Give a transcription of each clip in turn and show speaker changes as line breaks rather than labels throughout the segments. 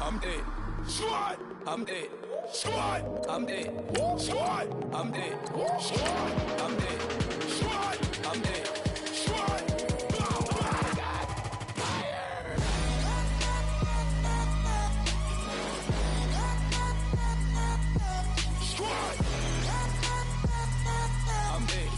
I'm dead. Squad, I'm dead. Squad, I'm dead. Squad, I'm dead. Squad, I'm dead. Squad, I'm dead. Squad. Oh my God. Fire. Squad. I'm dead.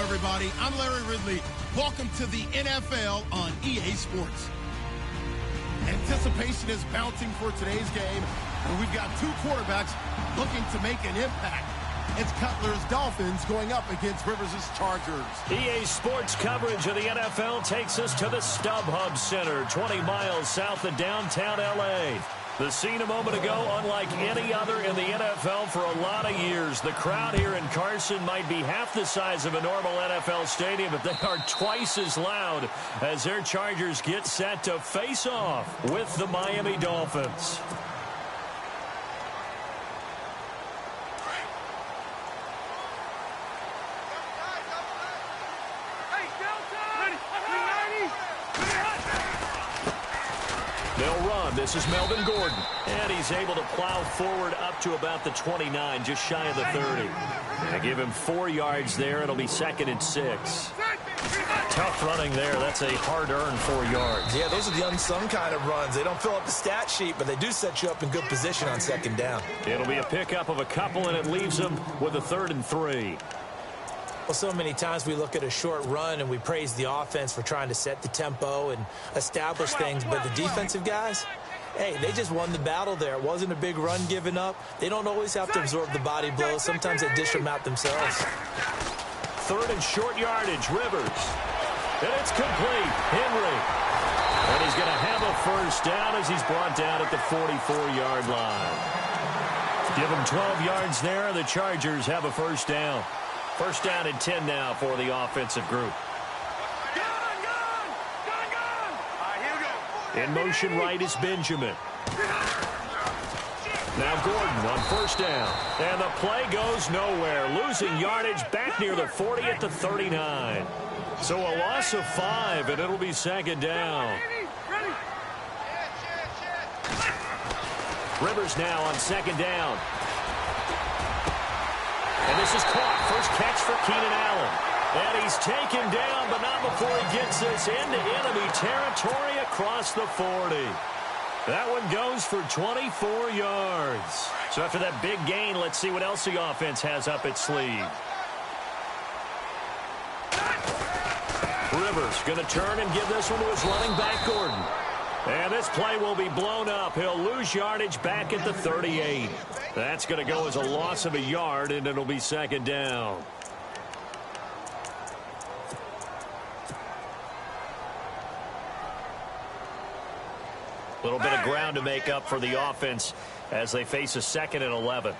Everybody, I'm Larry Ridley. Welcome to the NFL on EA Sports. Anticipation is mounting for today's game, and we've got two quarterbacks looking to make an impact. It's Cutler's Dolphins going up against Rivers' Chargers.
EA Sports coverage of the NFL takes us to the StubHub Center, 20 miles south of downtown L.A. The scene a moment ago, unlike any other in the NFL for a lot of years. The crowd here in Carson might be half the size of a normal NFL stadium, but they are twice as loud as their Chargers get set to face off with the Miami Dolphins. They'll run. This is Melvin Gordon. And he's able to plow forward up to about the 29, just shy of the 30. And give him 4 yards there. It'll be 2nd and 6. Tough running there. That's a hard-earned 4 yards.
Yeah, those are the unsung kind of runs. They don't fill up the stat sheet, but they do set you up in good position on 2nd down.
It'll be a pickup of a couple, and it leaves them with a 3rd and 3.
Well, so many times we look at a short run and we praise the offense for trying to set the tempo and establish things, but the defensive guys, hey, they just won the battle there. It wasn't a big run given up. They don't always have to absorb the body blows. Sometimes they dish them out themselves.
3rd and short yardage, Rivers. And it's complete. Henry. And he's going to have a first down as he's brought down at the 44-yard line. Give him 12 yards there. The Chargers have a first down. First down and 10 now for the offensive group. In motion right is Benjamin. Now Gordon on first down. And the play goes nowhere. Losing yardage back near the 40 at the 39. So a loss of 5, and it'll be 2nd down. Rivers now on 2nd down. And this is caught. First catch for Keenan Allen. And he's taken down, but not before he gets this into enemy territory across the 40. That one goes for 24 yards. So after that big gain, let's see what else the offense has up its sleeve. Rivers going to turn and give this one to his running back, Gordon. And this play will be blown up. He'll lose yardage back at the 38. That's going to go as a loss of a yard, and it'll be 2nd down. A little bit of ground to make up for the offense as they face a 2nd and 11.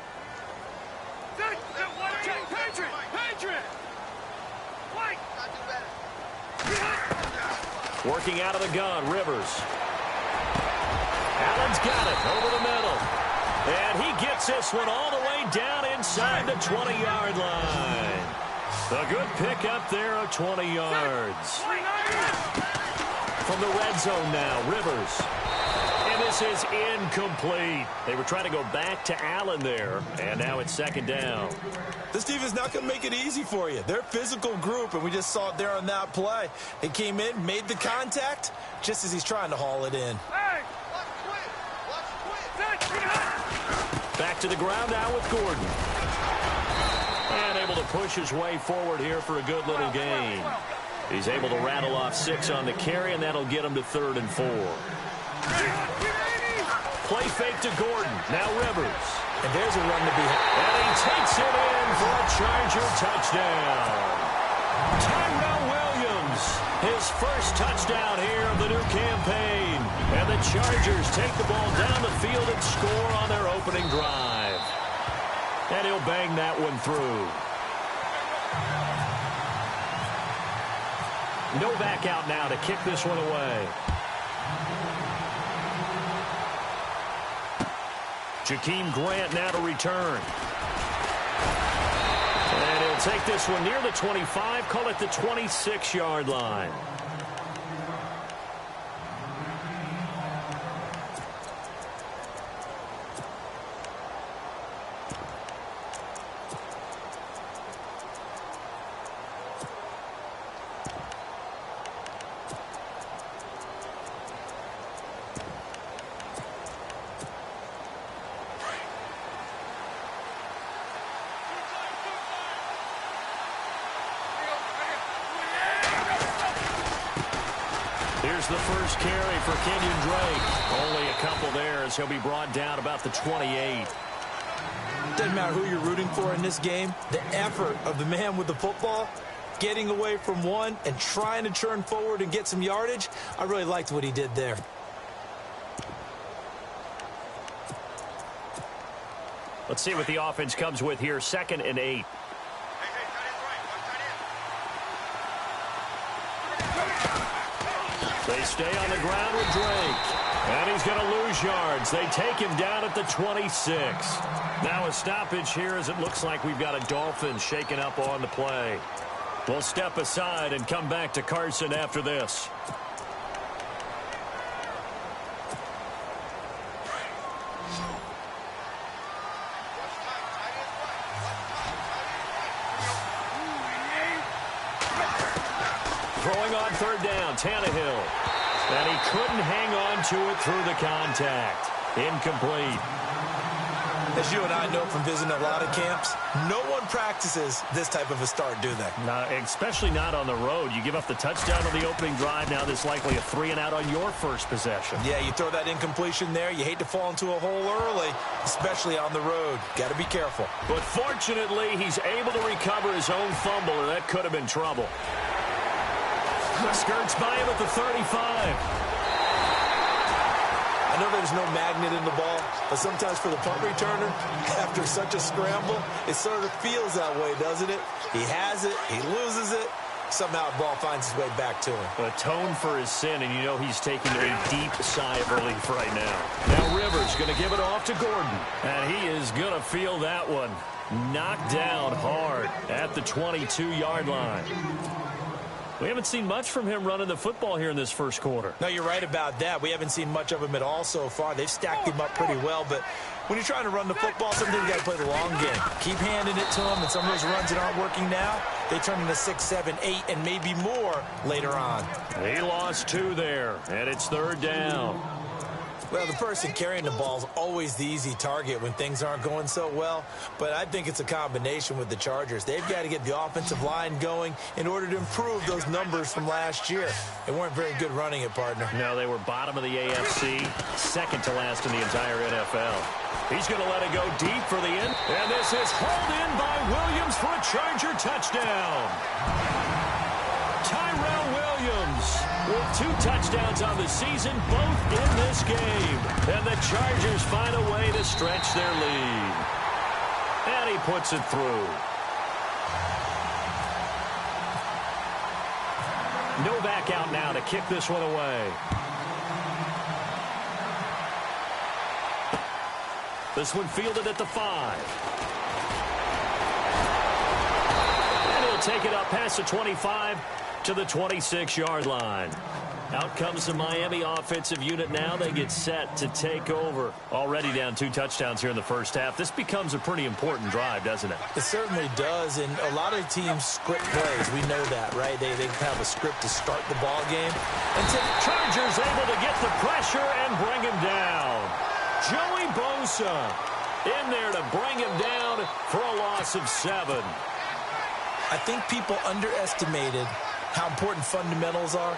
Working out of the gun, Rivers. Allen's got it over the middle. And he gets this one all the way down inside the 20-yard line. A good pickup there of 20 yards. From the red zone now, Rivers. And this is incomplete. They were trying to go back to Allen there, and now it's 2nd down.
This defense not going to make it easy for you. They're a physical group, and we just saw it there on that play. He came in, made the contact, just as he's trying to haul it in.
Back to the ground now with Gordon. And able to push his way forward here for a good little gain. He's able to rattle off 6 on the carry, and that'll get him to 3rd and 4. Play fake to Gordon. Now Rivers.
And there's a run to be had.
And he takes it in for a Charger touchdown. Tyrell Williams, his first touchdown here of the new campaign. And the Chargers take the ball down the field and score on their opening drive. And he'll bang that one through. No back out now to kick this one away. Jakeem Grant now to return. And he'll take this one near the 25, call it the 26-yard line. Here's the first carry for Kenyon Drake. Only a couple there as he'll be brought down about the 28.
Doesn't matter who you're rooting for in this game. The effort of the man with the football, getting away from one and trying to turn forward and get some yardage. I really liked what he did there.
Let's see what the offense comes with here. 2nd and 8. They stay on the ground with Drake. And he's going to lose yards. They take him down at the 26. Now a stoppage here as it looks like we've got a Dolphins shaking up on the play. We'll step aside and come back to Carson after this. Throwing on 3rd down, Tannehill. And he couldn't hang on to it through the contact. Incomplete.
As you and I know from visiting a lot of camps, no one practices this type of a start, do they?
No, especially not on the road. You give up the touchdown on the opening drive. Now there's likely a 3-and-out on your first possession.
Yeah, you throw that incompletion there. You hate to fall into a hole early, especially on the road. Got to be careful.
But fortunately, he's able to recover his own fumble, or that could have been trouble. Skirts by him at the 35.
I know there's no magnet in the ball, but sometimes for the punt returner, after such a scramble, it sort of feels that way, doesn't it? He has it, he loses it, somehow the ball finds its way back to him.
Atone for his sin, and you know he's taking a deep sigh of relief right now. Now Rivers going to give it off to Gordon, and he is going to feel that one. Knocked down hard at the 22-yard line. We haven't seen much from him running the football here in this first quarter.
No, you're right about that. We haven't seen much of him at all so far. They've stacked him up pretty well, but when you're trying to run the football, sometimes you got to play the long game. Keep handing it to him, and some of those runs that aren't working now, they turn into 6, 7, 8, and maybe more later on.
He lost 2 there, and it's 3rd down.
Well, the person carrying the ball is always the easy target when things aren't going so well, but I think it's a combination with the Chargers. They've got to get the offensive line going in order to improve those numbers from last year. They weren't very good running it, partner.
No, they were bottom of the AFC, 2nd to last in the entire NFL. He's going to let it go deep for the end, and this is hauled in by Williams for a Charger touchdown. Tyrell Williams with 2 touchdowns on the season, both in this game. And the Chargers find a way to stretch their lead. And he puts it through. No back out now to kick this one away. This one fielded at the 5. And he'll take it up past the 25 to the 26-yard line. Out comes the Miami offensive unit now. They get set to take over. Already down 2 touchdowns here in the first half. This becomes a pretty important drive, doesn't it?
It certainly does, and a lot of teams script plays. We know that, right? They have a script to start the ball game.
And the Chargers able to get the pressure and bring him down. Joey Bosa in there to bring him down for a loss of 7.
I think people underestimated how important fundamentals are?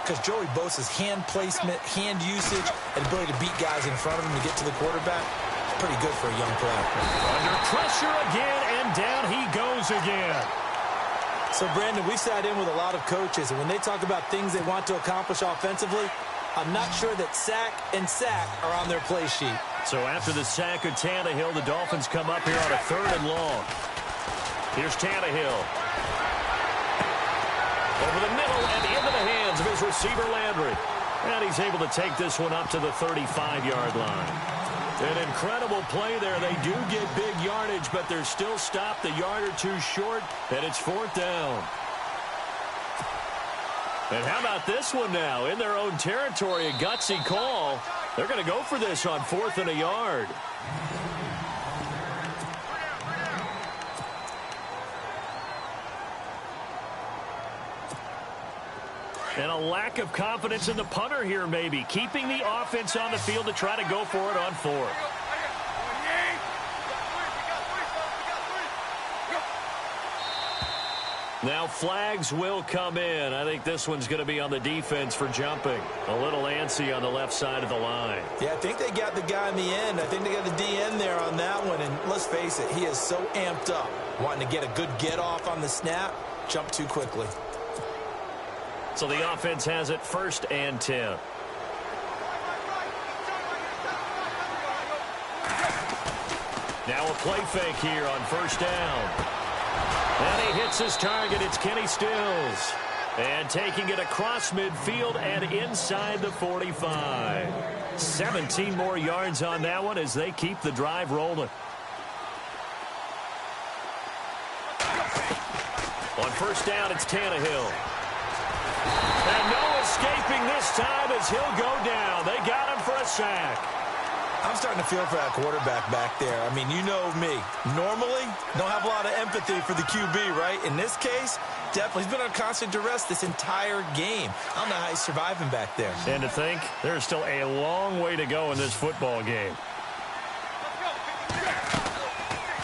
Because Joey Bosa's hand placement, hand usage, and ability to beat guys in front of him to get to the quarterback is pretty good for a young player.
Under pressure again, and down he goes again.
So, Brandon, we sat in with a lot of coaches, and when they talk about things they want to accomplish offensively, I'm not sure that sack and sack are on their play sheet.
So after the sack of Tannehill, the Dolphins come up here on a 3rd and long. Here's Tannehill. Over the middle and into the hands of his receiver, Landry. And he's able to take this one up to the 35-yard line. An incredible play there. They do get big yardage, but they're still stopped a yard or two short, and it's 4th down. And how about this one now? In their own territory, a gutsy call. They're going to go for this on 4th and a yard. And a lack of confidence in the punter here, maybe. Keeping the offense on the field to try to go for it on 4th. Now flags will come in. I think this one's going to be on the defense for jumping. A little antsy on the left side of the line.
Yeah, I think they got the guy in the end. I think they got the DN there on that one. And let's face it, he is so amped up. Wanting to get a good get off on the snap, jump too quickly.
So the offense has it 1st and 10. Now a play fake here on 1st down. And he hits his target. It's Kenny Stills. And taking it across midfield and inside the 45. 17 more yards on that one as they keep the drive rolling. On 1st down, it's Tannehill. And no escaping this time as he'll go down. They got him for a sack.
I'm starting to feel for that quarterback back there. I mean, you know me. Normally, don't have a lot of empathy for the QB, right? In this case, definitely. He's been on constant duress this entire game. I don't know how he's surviving back there.
And to think, there's still a long way to go in this football game.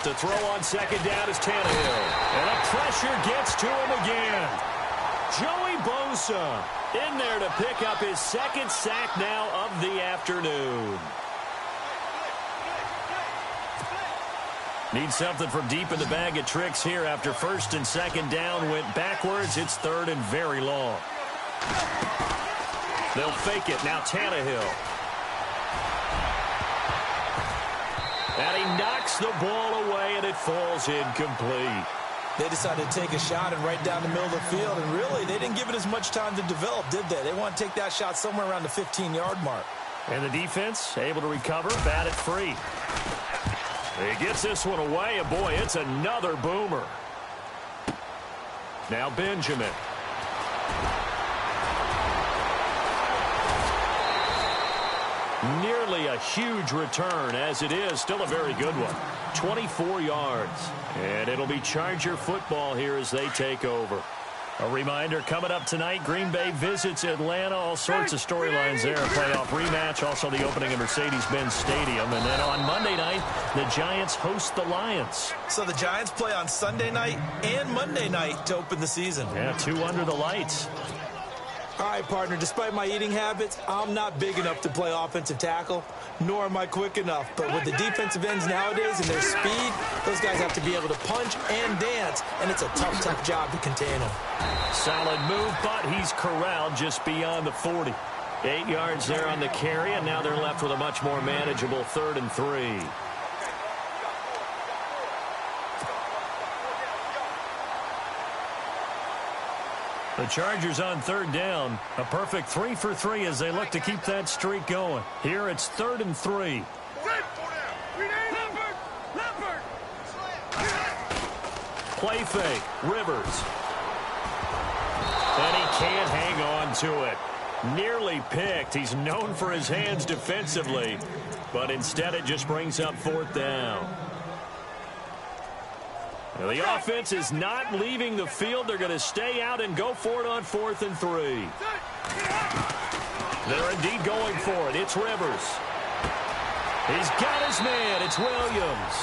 To throw on 2nd down is Tannehill. And the pressure gets to him again. Joey Bosa in there to pick up his 2nd sack now of the afternoon. Need something from deep in the bag of tricks here after 1st and 2nd down went backwards. It's 3rd and very long. They'll fake it. Now Tannehill. And he knocks the ball away, and it falls incomplete.
They decided to take a shot and right down the middle of the field, and really, they didn't give it as much time to develop, did they? They want to take that shot somewhere around the 15-yard mark.
And the defense able to recover, bat it free. He gets this one away, and boy, it's another boomer. Now Benjamin. Nearly a huge return, as it is still a very good one. 24 yards. And it'll be Charger football here as they take over. A reminder, coming up tonight, Green Bay visits Atlanta. All sorts of storylines there. A playoff rematch, also the opening of Mercedes-Benz Stadium. And then on Monday night, the Giants host the Lions.
So the Giants play on Sunday night and Monday night to open the season.
Yeah, 2 under the lights.
All right, partner, despite my eating habits, I'm not big enough to play offensive tackle, nor am I quick enough. But with the defensive ends nowadays and their speed, those guys have to be able to punch and dance, and it's a tough, tough job to contain them.
Solid move, but he's corralled just beyond the 40. 8 yards there on the carry, and now they're left with a much more manageable 3rd and 3. The Chargers on 3rd down. A perfect 3 for 3 as they look to keep that streak going. Here it's 3rd and 3. Play fake. Rivers. And he can't hang on to it. Nearly picked. He's known for his hands defensively, but instead it just brings up 4th down. Now the offense is not leaving the field. They're going to stay out and go for it on 4th and 3. They're indeed going for it. It's Rivers. He's got his man. It's Williams.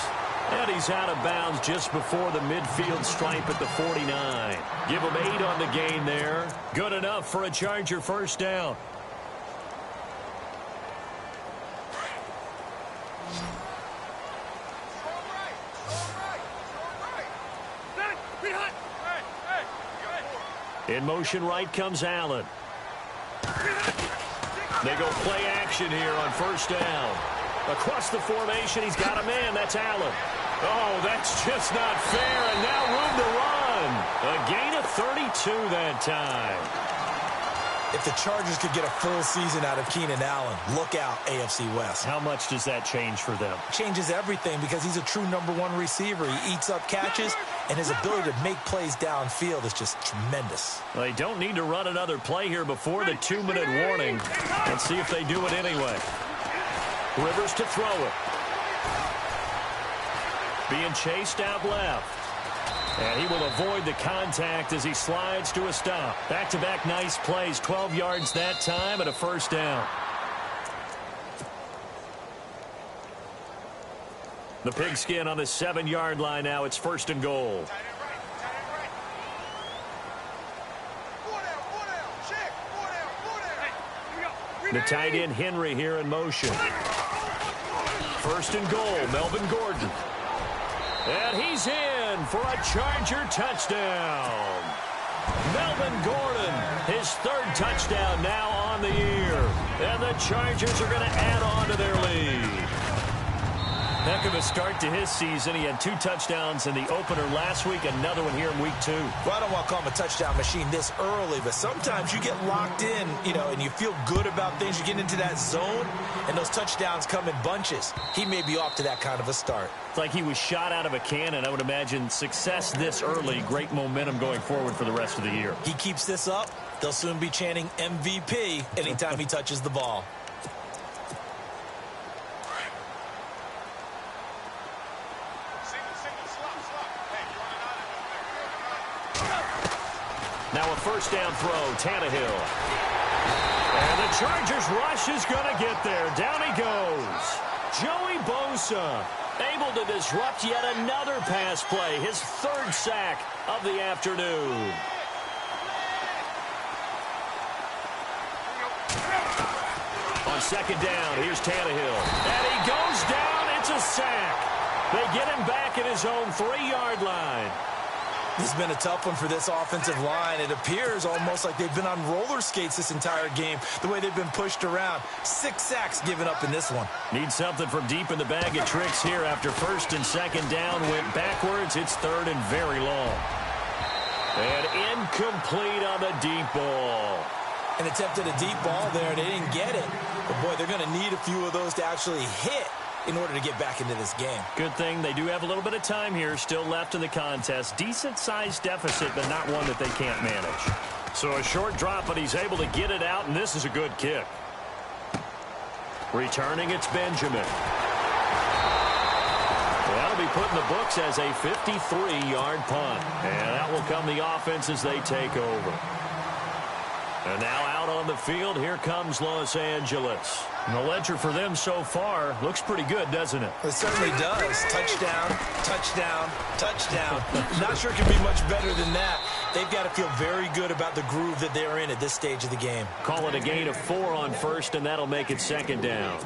And he's out of bounds just before the midfield stripe at the 49. Give him 8 on the gain there. Good enough for a Charger first down. In motion right comes Allen. They go play action here on first down. Across the formation, he's got a man. That's Allen. Oh, that's just not fair, and now room to run. A gain of 32 that time.
If the Chargers could get a full season out of Mckinnon Allen, look out, AFC West.
How much does that change for them?
Changes everything because he's a true #1 receiver. He eats up catches, and his ability to make plays downfield is just tremendous.
Well, they don't need to run another play here before the 2-minute warning. Let's see if they do it anyway. Rivers to throw it. Being chased out left. And he will avoid the contact as he slides to a stop. Back-to-back nice plays. 12 yards that time and a first down. The pigskin on the 7-yard line now. It's first and goal. The tight end Henry here in motion. First and goal, Melvin Gordon. And he's in for a Charger touchdown. Melvin Gordon, his 3rd touchdown now on the year. And the Chargers are going to add on to their lead. Heck of a start to his season. He had 2 touchdowns in the opener last week, another one here in week 2.
Well, I don't want to call him a touchdown machine this early, but sometimes you get locked in, and you feel good about things. You get into that zone, and those touchdowns come in bunches. He may be off to that kind of a start.
It's like he was shot out of a cannon. I would imagine success this early, great momentum going forward for the rest of the year.
He keeps this up, they'll soon be chanting MVP anytime he touches the ball.
Now a first down throw, Tannehill. And the Chargers rush is going to get there. Down he goes. Joey Bosa able to disrupt yet another pass play. His 3rd sack of the afternoon. On second down, here's Tannehill. And he goes down. It's a sack. They get him back at his own 3-yard line.
This has been a tough one for this offensive line. It appears almost like they've been on roller skates this entire game, the way they've been pushed around. 6 sacks given up in this one.
Need something from deep in the bag of tricks here after first and second down. Went backwards. It's 3rd and very long. And incomplete on the deep ball.
And attempted a deep ball there. They didn't get it. But, boy, they're going to need a few of those to actually hit in order to get back into this game.
Good thing they do have a little bit of time here still left in the contest. Decent-sized deficit, but not one that they can't manage. So a short drop, but he's able to get it out, and this is a good kick. Returning, it's Benjamin. That'll be put in the books as a 53-yard punt. And that will come the offense as they take over. And now out on the field, here comes Los Angeles. And the ledger for them so far looks pretty good, doesn't it?
It certainly does. Touchdown, touchdown, touchdown. Not sure it can be much better than that. They've got to feel very good about the groove that they're in at this stage of the game.
Call it a gain of 4 on first, and that'll make it second down.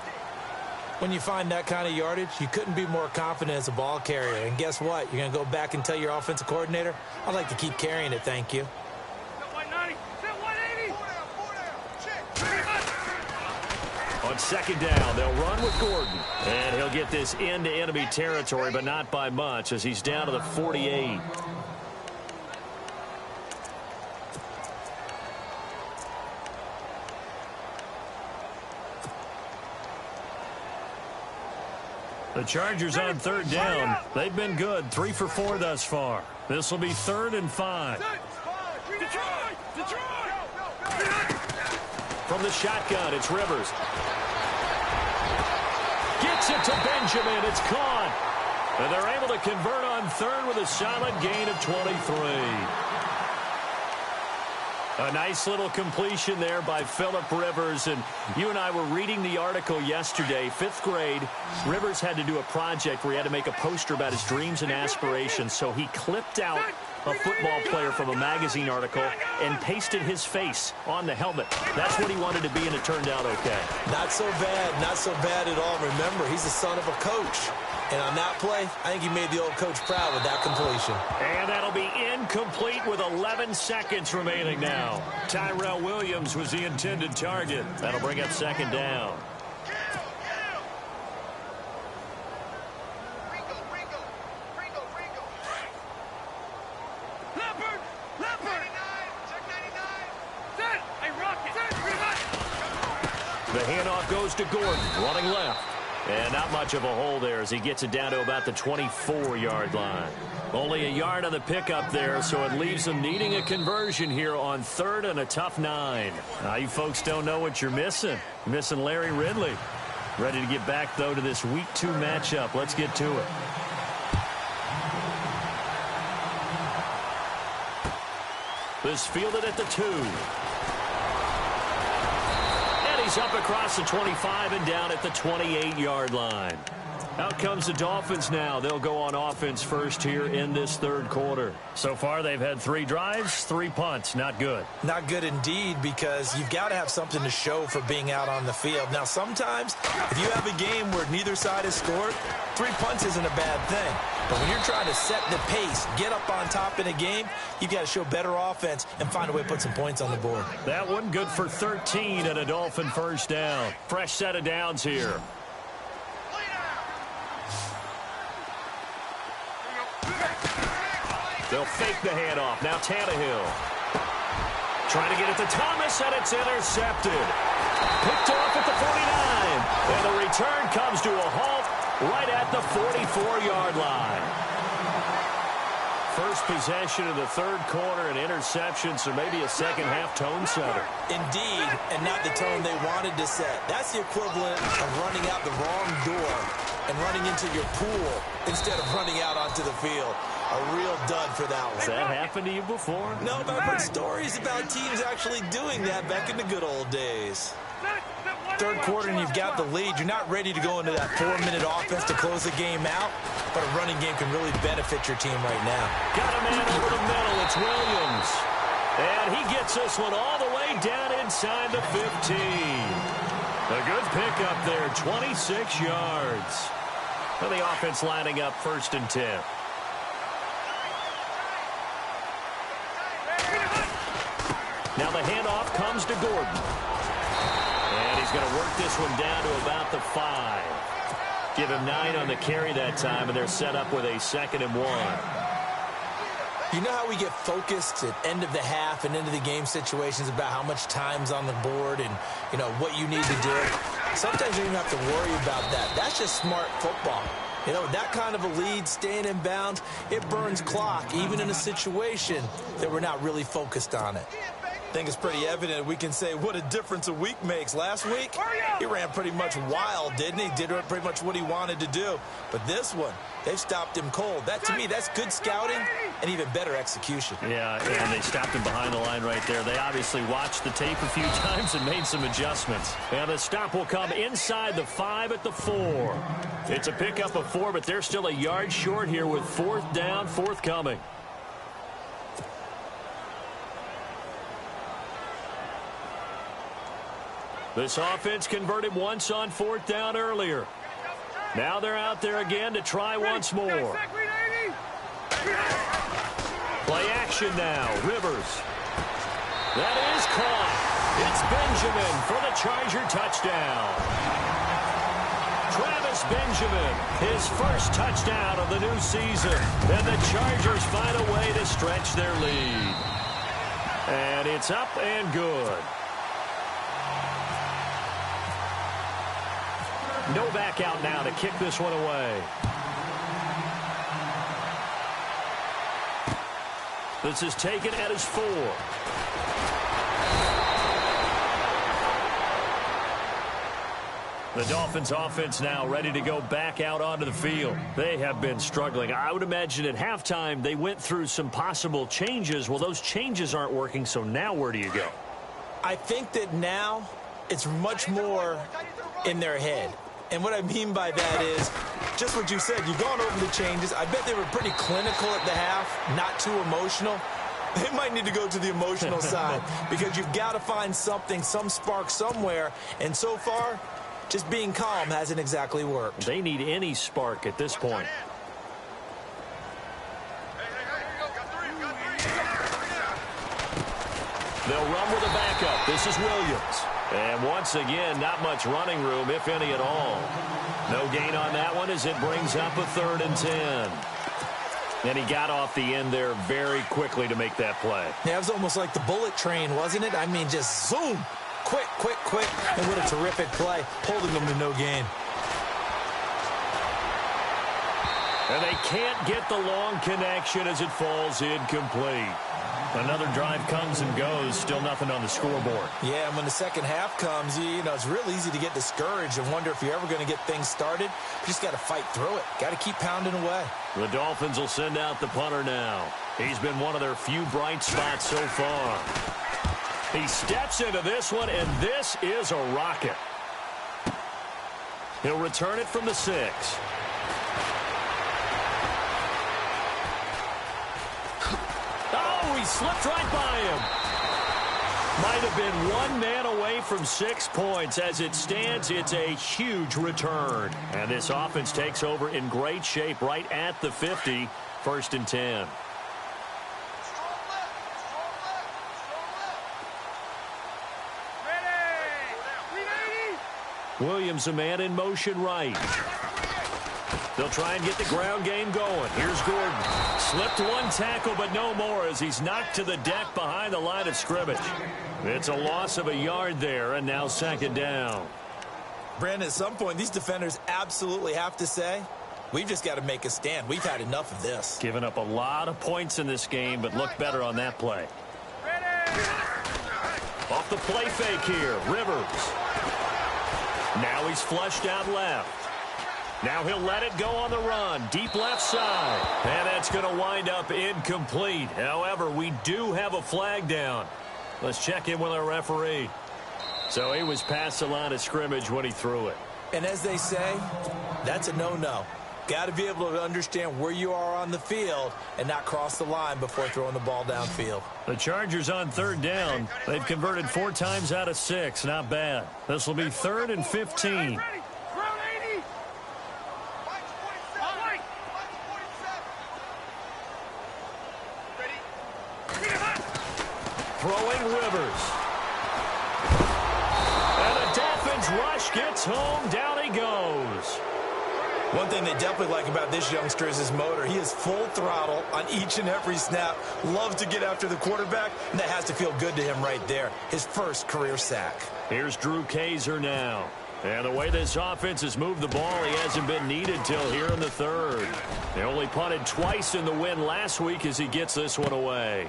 When you find that kind of yardage, you couldn't be more confident as a ball carrier. And guess what? You're going to go back and tell your offensive coordinator, I'd like to keep carrying it, thank you.
On second down, they'll run with Gordon. And he'll get this into enemy territory, but not by much as he's down to the 48. The Chargers on 3rd down. They've been good, 3 for 4 thus far. This will be 3rd and 5. From the shotgun, it's Rivers. Gets it to Benjamin. It's caught. And they're able to convert on 3rd with a solid gain of 23. A nice little completion there by Phillip Rivers. And you and I were reading the article yesterday, 5th grade. Rivers had to do a project where he had to make a poster about his dreams and aspirations. So he clipped out a football player from a magazine article and pasted his face on the helmet. That's what he wanted to be, and it turned out okay.
Not so bad at all. Remember, he's the son of a coach. And on that play, I think he made the old coach proud with that completion.
And that'll be incomplete with 11 seconds remaining now. Tyrell Williams was the intended target. That'll bring up 2nd down. The handoff goes to Gordon, running left. And not much of a hole there as he gets it down to about the 24-yard line. Only a yard on the pickup there, so it leaves them needing a conversion here on 3rd and a tough 9. Now, you folks don't know what you're missing. You're missing Larry Ridley. Ready to get back, though, to this Week 2 matchup. Let's get to it. This fielded at the 2. He's up across the 25 and down at the 28-yard line. Out comes the Dolphins now. They'll go on offense first here in this 3rd quarter. So far, they've had 3 drives, 3 punts. Not good.
Not good indeed, because you've got to have something to show for being out on the field. Now, sometimes, if you have a game where neither side has scored, 3 punts isn't a bad thing. But when you're trying to set the pace, get up on top in a game, you've got to show better offense and find a way to put some points on the board.
That one good for 13 and a Dolphin first down. Fresh set of downs here. They'll fake the handoff. Now Tannehill. Trying to get it to Thomas, and it's intercepted. Picked off at the 49. And the return comes to a halt right at the 44-yard line. First possession of the 3rd quarter, an interception, so maybe a second-half tone setter.
Indeed, and not the tone they wanted to set. That's the equivalent of running out the wrong door and running into your pool instead of running out onto the field. A real dud for that one.
Has that happened to you before?
No, but I've heard stories about teams actually doing that back in the good old days. 3rd quarter and you've got the lead. You're not ready to go into that 4-minute offense to close the game out, but a running game can really benefit your team right now.
Got a man over the middle. It's Williams. And he gets this one all the way down inside the 15. A good pickup there, 26 yards. And the offense lining up 1st and 10. Now the handoff comes to Gordon. And he's going to work this one down to about the 5. Give him 9 on the carry that time, and they're set up with a 2nd and 1.
You know how we get focused at end of the half and into the game situations about how much time's on the board and, you know, what you need to do? Sometimes you don't have to worry about that. That's just smart football. You know, that kind of a lead, staying in bounds, it burns clock, even in a situation that we're not really focused on it. I think it's pretty evident we can say what a difference a week makes. Last week, he ran pretty much wild, didn't he? Did pretty much what he wanted to do. But this one, they've stopped him cold. That, to me, that's good scouting and even better execution. Yeah,
and they stopped him behind the line right there. They obviously watched the tape a few times and made some adjustments. And the stop will come inside the 5 at the 4. It's a pickup of 4, but they're still a yard short here with 4th down, forthcoming. This offense converted once on 4th down earlier. Now they're out there again to try once more. Play action now. Rivers. That is caught. It's Benjamin for the Charger touchdown. Travis Benjamin, his first touchdown of the new season. And the Chargers find a way to stretch their lead. And it's up and good. No back out now to kick this one away. This is taken at his 4. The Dolphins offense now ready to go back out onto the field. They have been struggling. I would imagine at halftime they went through some possible changes. Well, those changes aren't working, so now where do you go?
I think that now it's much more in their head. And what I mean by that is just what you said. You've gone over the changes. I bet they were pretty clinical at the half, not too emotional. They might need to go to the emotional side because you've got to find something, some spark somewhere. And so far, just being calm hasn't exactly worked.
They need any spark at this point. They'll run with a backup. This is Williams. And once again, not much running room, if any at all. No gain on that one as it brings up a 3rd and 10. And he got off the end there very quickly to make that play.
Yeah, it was almost like the bullet train, wasn't it? I mean, just zoom. Quick, quick, quick. And what a terrific play, holding them to no gain.
And they can't get the long connection as it falls incomplete. Another drive comes and goes, still nothing on the scoreboard.
Yeah, and when the second half comes, you know, it's real easy to get discouraged and wonder if you're ever going to get things started. You just got to fight through it. Got to keep pounding away.
The Dolphins will send out the punter now. He's been one of their few bright spots so far. He steps into this one, and this is a rocket. He'll return it from the 6. Oh, he slipped right by him. Might have been one man away from 6 points. As it stands, it's a huge return. And this offense takes over in great shape right at the 50, 1st and 10. Williams, a man in motion right. They'll try and get the ground game going. Here's Gordon. Slipped one tackle, but no more as he's knocked to the deck behind the line of scrimmage. It's a loss of a yard there, and now 2nd down.
Brandon, at some point, these defenders absolutely have to say, we've just got to make a stand. We've had enough of this.
Given up a lot of points in this game, but look better on that play. Off the play fake here, Rivers. Now he's flushed out left. Now he'll let it go on the run. Deep left side. And that's going to wind up incomplete. However, we do have a flag down. Let's check in with our referee. So he was past the line of scrimmage when he threw it.
And as they say, that's a no-no. Got to be able to understand where you are on the field and not cross the line before throwing the ball downfield.
The Chargers on 3rd down. They've converted 4 times out of 6. Not bad. This will be 3rd and 15. Throwing Rivers. And the Dolphins rush gets home. Down he goes.
One thing they definitely like about this youngster is his motor. He is full throttle on each and every snap. Loves to get after the quarterback, and that has to feel good to him right there. His first career sack.
Here's Drew Kaiser now. And the way this offense has moved the ball, he hasn't been needed till here in the 3rd. They only punted twice in the win last week as he gets this one away.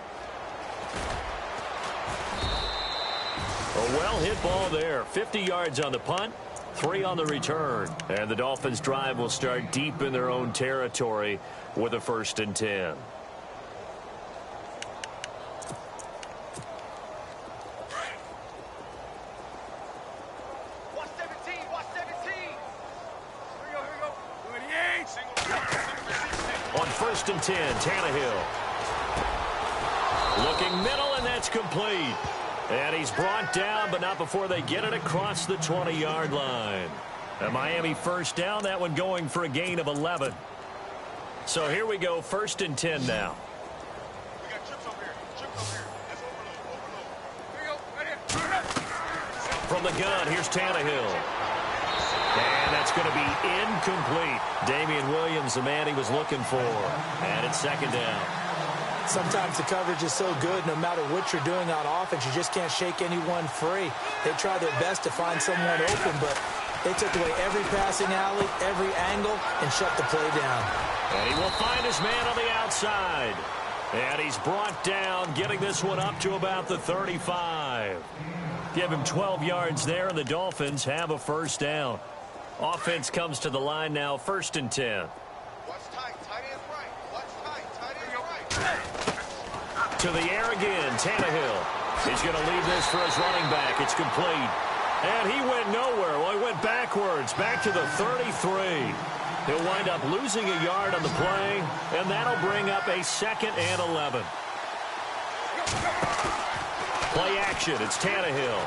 A well-hit ball there. 50 yards on the punt. 3 on the return. And the Dolphins drive will start deep in their own territory with a 1st and 10.
Watch 17, watch 17. Here we go. 28.
On 1st and 10, Tannehill. Looking middle, and that's complete. And he's brought down, but not before they get it across the 20-yard line. A Miami 1st down, that one going for a gain of 11. So here we go, 1st and 10 now.
We got chips over here. Chips over here. That's overload. Here we go. Right here.
From the gun, here's Tannehill. And that's going to be incomplete. Damian Williams, the man he was looking for. And it's 2nd down.
Sometimes the coverage is so good, no matter what you're doing on offense, you just can't shake anyone free. They try their best to find someone open, but they took away every passing alley, every angle, and shut the play down.
And he will find his man on the outside. And he's brought down, getting this one up to about the 35. Give him 12 yards there, and the Dolphins have a first down. Offense comes to the line now, 1st and 10.
Watch tight. Tight end right. Watch tight. Tight end right.
To the air again, Tannehill. He's going to leave this for his running back. It's complete. And he went nowhere. Well, he went backwards, back to the 33. He'll wind up losing a yard on the play, and that'll bring up a 2nd and 11. Play action. It's Tannehill.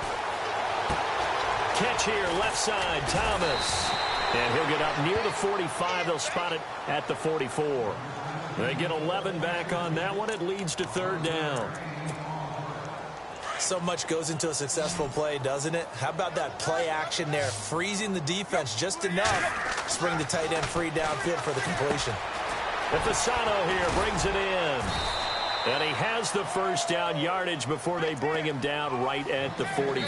Catch here, left side, Thomas. And he'll get up near the 45. They'll spot it at the 44. They get 11 back on that one. It leads to 3rd down.
So much goes into a successful play, doesn't it? How about that play action there, freezing the defense just enough to bring the tight end free downfield for the completion.
Fasano here brings it in. And he has the first down yardage before they bring him down right at the 45.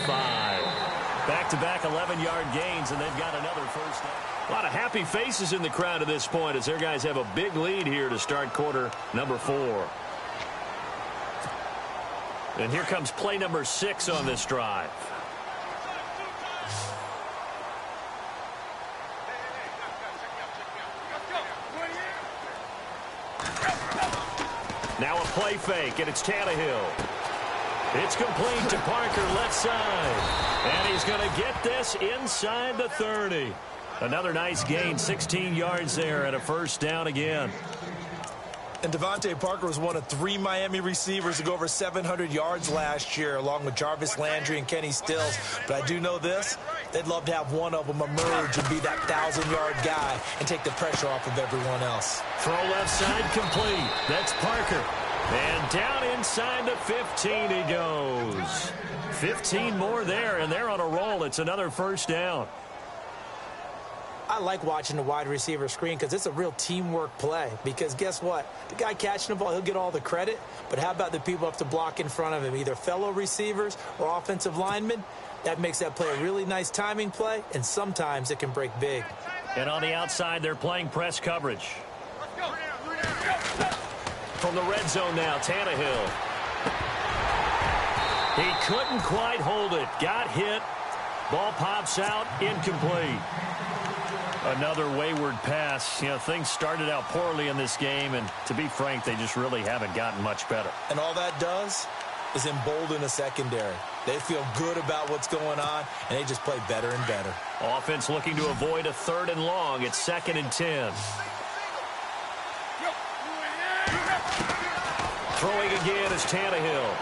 Back-to-back 11-yard gains, and they've got another first down. A lot of happy faces in the crowd at this point as their guys have a big lead here to start quarter number 4. And here comes play number 6 on this drive. Now a play fake, and it's Tannehill. It's complete to Parker, left side. And he's going to get this inside the 30. Another nice gain, 16 yards there, and a first down again.
And Devontae Parker was one of 3 Miami receivers to go over 700 yards last year, along with Jarvis Landry and Kenny Stills. But I do know this. They'd love to have one of them emerge and be that 1,000-yard guy and take the pressure off of everyone else.
Throw left side complete. That's Parker. And down inside the 15 he goes. 15 more there, and they're on a roll. It's another first down.
I like watching the wide receiver screen because it's a real teamwork play. Because guess what? The guy catching the ball, he'll get all the credit. But how about the people up to block in front of him, either fellow receivers or offensive linemen? That makes that play a really nice timing play, and sometimes it can break big.
And on the outside, they're playing press coverage. From the red zone now, Tannehill. He couldn't quite hold it. Got hit. Ball pops out. Incomplete. Another wayward pass. You know, things started out poorly in this game, and to be frank, they just really haven't gotten much better.
And all that does is embolden the secondary. They feel good about what's going on, and they just play better and better.
Offense looking to avoid a 3rd and long. It's 2nd and 10. Throwing again is Tannehill.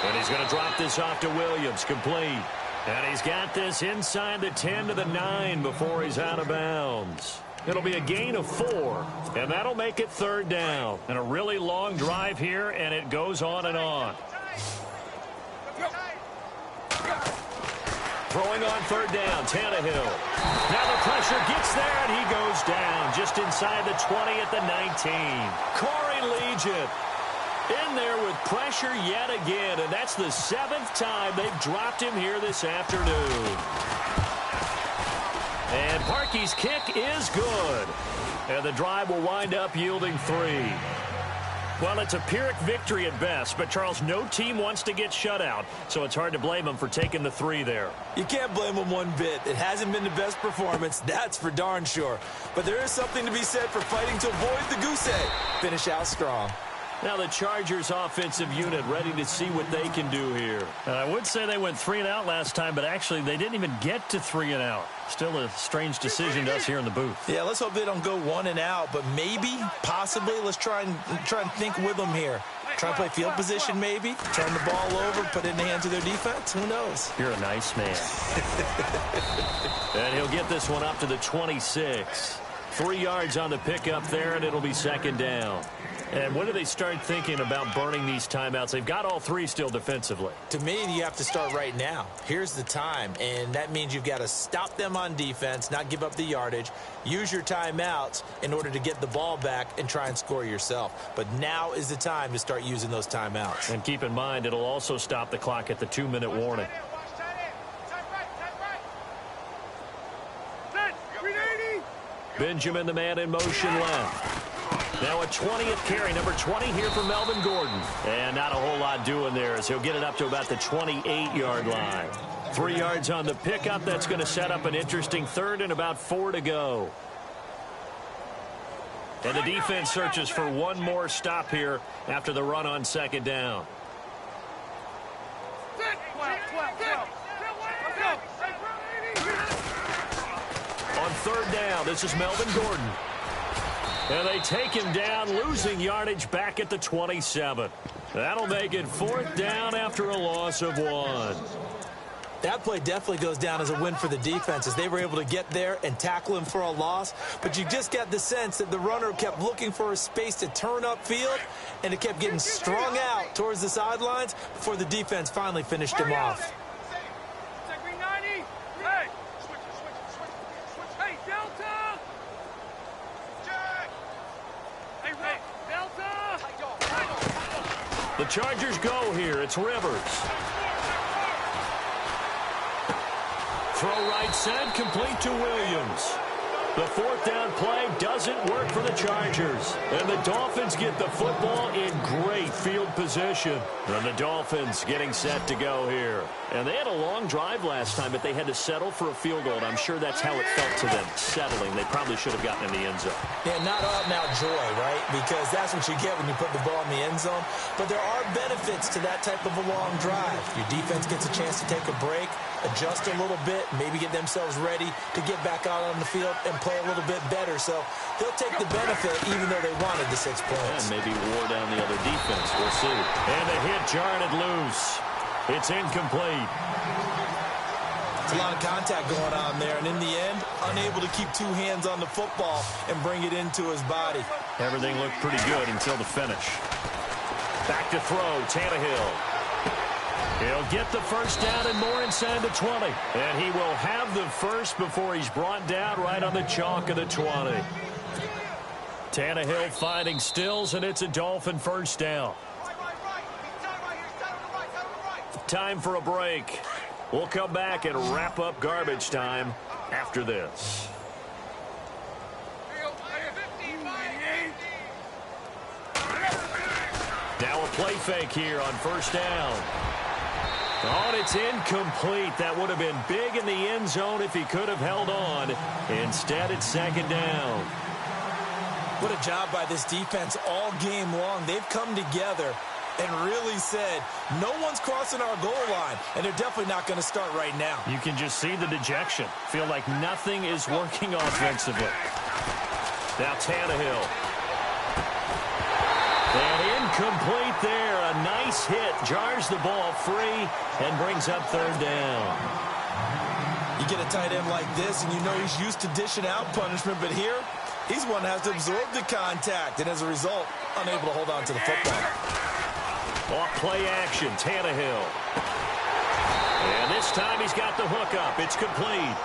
And he's going to drop this off to Williams. Complete. And he's got this inside the 10 to the 9 before he's out of bounds. It'll be a gain of 4, and that'll make it 3rd down. And a really long drive here, and it goes on and on. Throwing on 3rd down, Tannehill. Now the pressure gets there, and he goes down just inside the 20 at the 19. Corey Legion in there with pressure yet again, and that's the 7th time they've dropped him here this afternoon. And Parkey's kick is good. And the drive will wind up yielding 3. Well, it's a Pyrrhic victory at best, but, Charles, no team wants to get shut out, so it's hard to blame them for taking the 3 there.
You can't blame them one bit. It hasn't been the best performance, that's for darn sure. But there is something to be said for fighting to avoid the goose egg. Finish out strong.
Now the Chargers offensive unit ready to see what they can do here. I would say they went 3 and out last time, but actually they didn't even get to 3 and out. Still a strange decision to us here in the booth.
Yeah, let's hope they don't go 1 and out, but maybe, possibly, let's try and think with them here. Try and play field position maybe, turn the ball over, put it in the hands of their defense. Who knows?
You're a nice man. And he'll get this one up to the 26. 3 yards on the pickup there, and it'll be 2nd down. And when do they start thinking about burning these timeouts? They've got all 3 still defensively.
To me, you have to start right now. Here's the time, and that means you've got to stop them on defense, not give up the yardage, use your timeouts in order to get the ball back and try and score yourself. But now is the time to start using those timeouts.
And keep in mind, it'll also stop the clock at the 2-minute warning. Benjamin, the man in motion left. Now a 20th carry, number 20 here for Melvin Gordon. And not a whole lot doing there as he'll get it up to about the 28-yard line. 3 yards on the pickup. That's going to set up an interesting third and about 4 to go. And the defense searches for one more stop here after the run on second down. On third down, this is Melvin Gordon. And they take him down, losing yardage back at the 27. That'll make it 4th down after a loss of 1.
That play definitely goes down as a win for the defense as they were able to get there and tackle him for a loss. But you just got the sense that the runner kept looking for a space to turn upfield, and it kept getting strung out towards the sidelines before the defense finally finished him off.
The Chargers go here. It's Rivers. Throw right side, complete to Williams. The 4th down play doesn't work for the Chargers. And the Dolphins get the football in great field position. And the Dolphins getting set to go here. And they had a long drive last time, but they had to settle for a field goal. And I'm sure that's how it felt to them, settling. They probably should have gotten in the end zone.
Yeah, not out-and-out joy, right? Because that's what you get when you put the ball in the end zone. But there are benefits to that type of a long drive. Your defense gets a chance to take a break, adjust a little bit, maybe get themselves ready to get back out on the field and play a little bit better. So they'll take the benefit even though they wanted the 6 points.
And maybe wore down the other defense. We'll see. And the hit jarred it loose. It's incomplete.
It's a lot of contact going on there, and in the end, unable to keep 2 hands on the football and bring it into his body.
Everything looked pretty good until the finish. Back to throw, Tannehill. He'll get the first down and more inside the 20. And he will have the first before he's brought down right on the chalk of the 20. Tannehill finding Stills, and it's a Dolphin first down. Time for a break. We'll come back and wrap up garbage time after this. Now a play fake here on first down. Oh, and it's incomplete. That would have been big in the end zone if he could have held on. Instead, it's second down.
What a job by this defense all game long. They've come together and really said, no one's crossing our goal line, and they're definitely not going to start right now.
You can just see the dejection. Feel like nothing is working offensively. Now Tannehill. And incomplete there. A nice hit. Jars the ball free and brings up third down.
You get a tight end like this, and you know he's used to dishing out punishment, but here, he's one that has to absorb the contact, and as a result, unable to hold on to the football.
Off play action, Tannehill. And this time he's got the hook up. It's complete.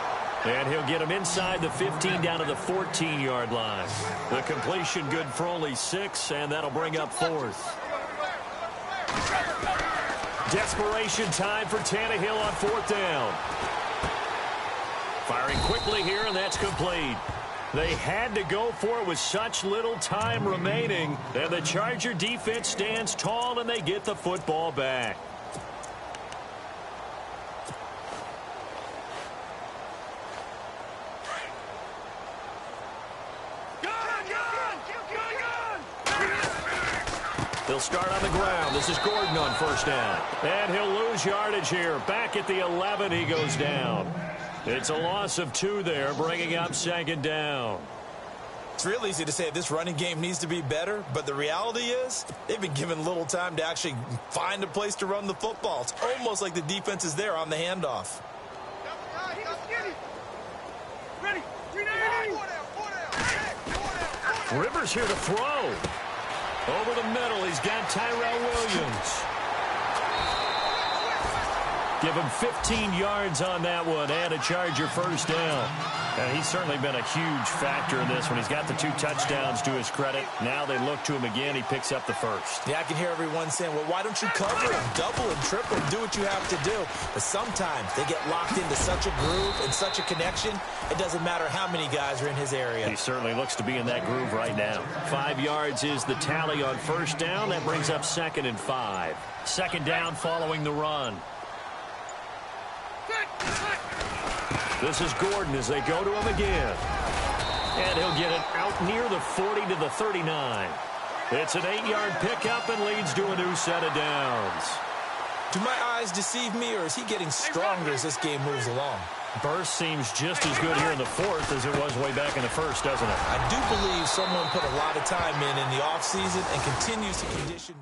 And he'll get him inside the 15 down to the 14-yard line. The completion good for only 6, and that'll bring up 4th. Desperation time for Tannehill on 4th down. Firing quickly here, and that's complete. They had to go for it with such little time remaining. And the Charger defense stands tall, and they get the football back. They'll start on the ground. This is Gordon on first down. And he'll lose yardage here. Back at the 11, he goes down. It's a loss of 2 there, bringing up second down.
It's real easy to say this running game needs to be better, but the reality is they've been given little time to actually find a place to run the football. It's almost like the defense is there on the handoff.
Rivers here to throw. Over the middle, he's got Tyrell Williams. Give him 15 yards on that one and a Charger first down. And he's certainly been a huge factor in this one. He's got the 2 touchdowns to his credit. Now they look to him again. He picks up the first.
Yeah, I can hear everyone saying, well, why don't you cover him, double and triple and do what you have to do? But sometimes they get locked into such a groove and such a connection, it doesn't matter how many guys are in his area.
He certainly looks to be in that groove right now. 5 yards is the tally on first down. That brings up 2nd and 5. 2nd down following the run. This is Gordon as they go to him again. And he'll get it out near the 40 to the 39. It's an 8-yard pickup and leads to a new set of downs.
Do my eyes deceive me, or is he getting stronger as this game moves along?
Burst seems just as good here in the 4th as it was way back in the 1st, doesn't it?
I do believe someone put a lot of time in the offseason and continues to condition...